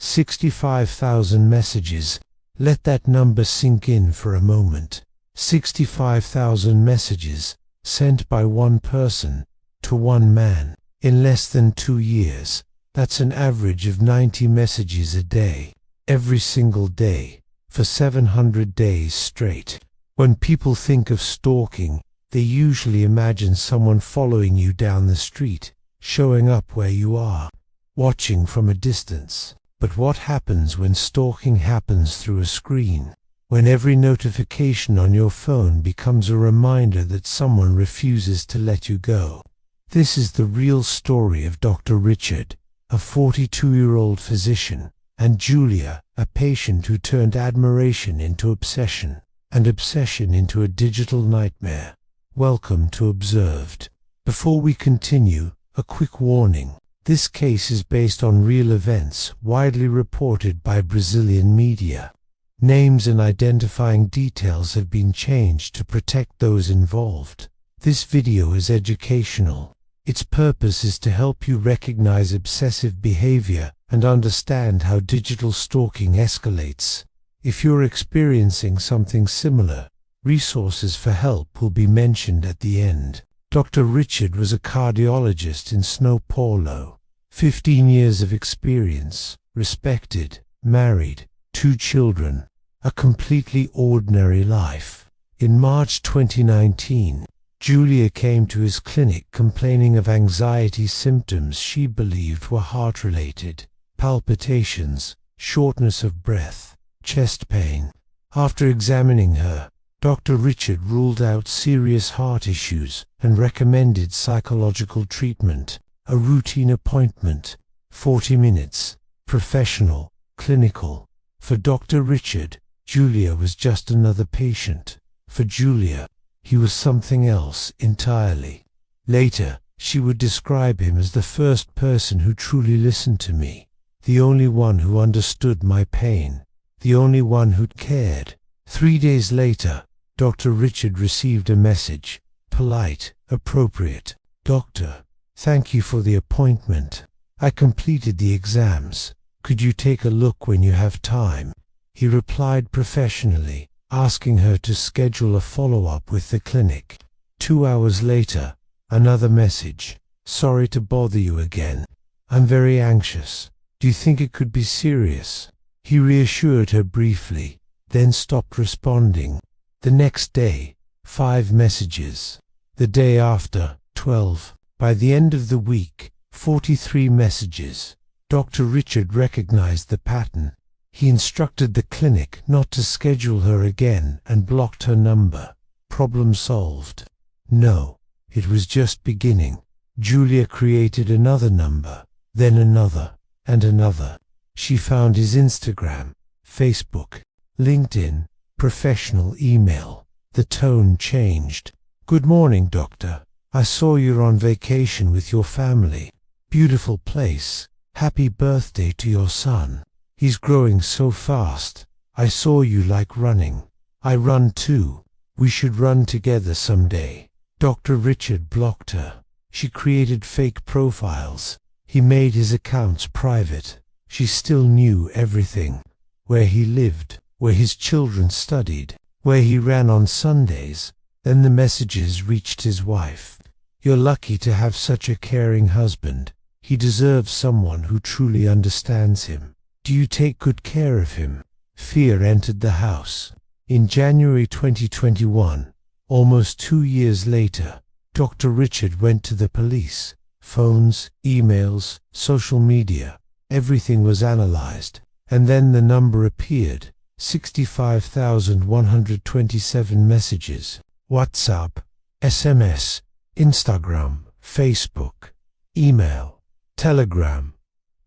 65,000 messages. Let that number sink in for a moment. 65,000 messages sent by one person to one man in less than 2 years. That's an average of 90 messages a day, every single day, for 700 days straight. When people think of stalking, they usually imagine someone following you down the street, showing up where you are, watching from a distance. But what happens when stalking happens through a screen? When every notification on your phone becomes a reminder that someone refuses to let you go. This is the real story of Dr. Richard, a 42-year-old physician, and Julia, a patient who turned admiration into obsession, and obsession into a digital nightmare. Welcome to Observed. Before we continue, a quick warning. This case is based on real events widely reported by Brazilian media. Names and identifying details have been changed to protect those involved. This video is educational. Its purpose is to help you recognize obsessive behavior and understand how digital stalking escalates. If you're experiencing something similar, resources for help will be mentioned at the end. Dr. Richard was a cardiologist in São Paulo. 15 years of experience, respected, married, 2 children, a completely ordinary life. In March 2019, Julia came to his clinic complaining of anxiety symptoms she believed were heart-related: palpitations, shortness of breath, chest pain. After examining her, Dr. Richard ruled out serious heart issues and recommended psychological treatment. A routine appointment, 40 minutes, professional, clinical. For Dr. Richard, Julia was just another patient. For Julia, he was something else entirely. Later, she would describe him as the first person who truly listened to me, the only one who understood my pain, the only one who cared. 3 days later, Dr. Richard received a message, polite, appropriate. Doctor, thank you for the appointment. I completed the exams. Could you take a look when you have time? He replied professionally, asking her to schedule a follow-up with the clinic. 2 hours later, another message. Sorry to bother you again. I'm very anxious. Do you think it could be serious? He reassured her briefly, then stopped responding. The next day, 5 messages. The day after, 12. By the end of the week, 43 messages. Dr. Richard recognized the pattern. He instructed the clinic not to schedule her again and blocked her number. Problem solved. No, it was just beginning. Julia created another number, then another, and another. She found his Instagram, Facebook, LinkedIn, professional email. The tone changed. Good morning, doctor. I saw you're on vacation with your family. Beautiful place. Happy birthday to your son. He's growing so fast. I saw you like running. I run too. We should run together someday. Dr. Richard blocked her. She created fake profiles. He made his accounts private. She still knew everything. Where he lived, where his children studied, where he ran on Sundays. Then the messages reached his wife. You're lucky to have such a caring husband. He deserves someone who truly understands him. Do you take good care of him? Fear entered the house. In January 2021, almost 2 years later, Dr. Richard went to the police. Phones, emails, social media, everything was analyzed. And then the number appeared. 65,127 messages. WhatsApp, SMS, Instagram, Facebook, email, Telegram,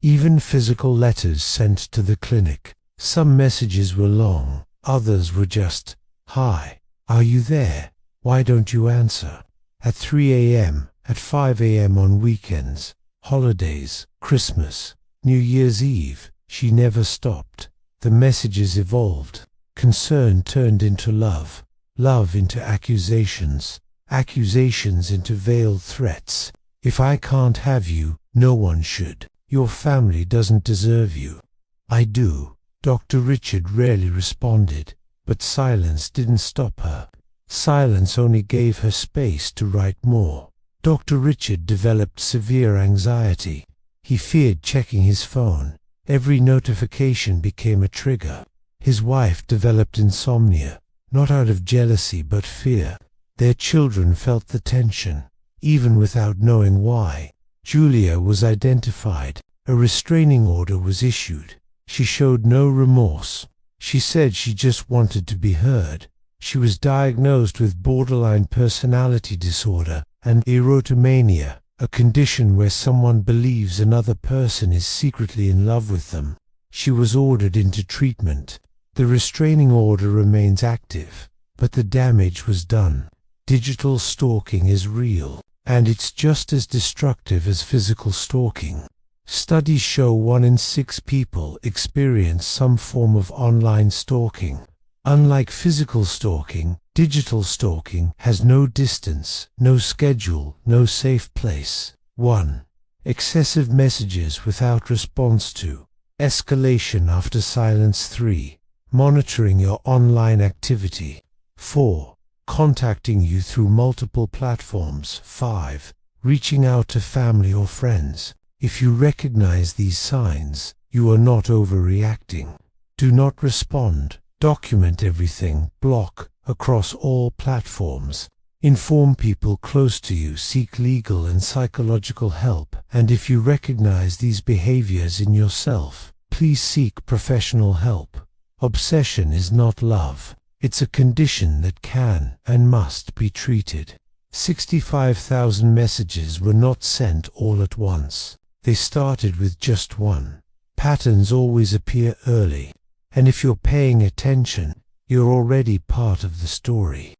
even physical letters sent to the clinic. Some messages were long, others were just, "Hi, are you there? Why don't you answer?" At 3 a.m., at 5 a.m. on weekends, holidays, Christmas, New Year's Eve, she never stopped. The messages evolved. Concern turned into love, love into accusations, accusations into veiled threats. If I can't have you, no one should. Your family doesn't deserve you. I do. Dr. Richard rarely responded, but silence didn't stop her. Silence only gave her space to write more. Dr. Richard developed severe anxiety. He feared checking his phone. Every notification became a trigger. His wife developed insomnia, not out of jealousy but fear. Their children felt the tension, even without knowing why. Julia was identified. A restraining order was issued. She showed no remorse. She said she just wanted to be heard. She was diagnosed with borderline personality disorder and erotomania, a condition where someone believes another person is secretly in love with them. She was ordered into treatment. The restraining order remains active, but the damage was done. Digital stalking is real, and it's just as destructive as physical stalking. Studies show 1 in 6 people experience some form of online stalking. Unlike physical stalking, digital stalking has no distance, no schedule, no safe place. 1. Excessive messages without response. 2. Escalation after silence. 3. Monitoring your online activity. 4. Contacting you through multiple platforms. 5. Reaching out to family or friends. If you recognize these signs, you are not overreacting. Do not respond. Document everything. Block across all platforms. Inform people close to you. Seek legal and psychological help. And if you recognize these behaviors in yourself, please seek professional help. Obsession is not love. It's a condition that can and must be treated. 65,000 messages were not sent all at once. They started with just one. Patterns always appear early, and if you're paying attention, you're already part of the story.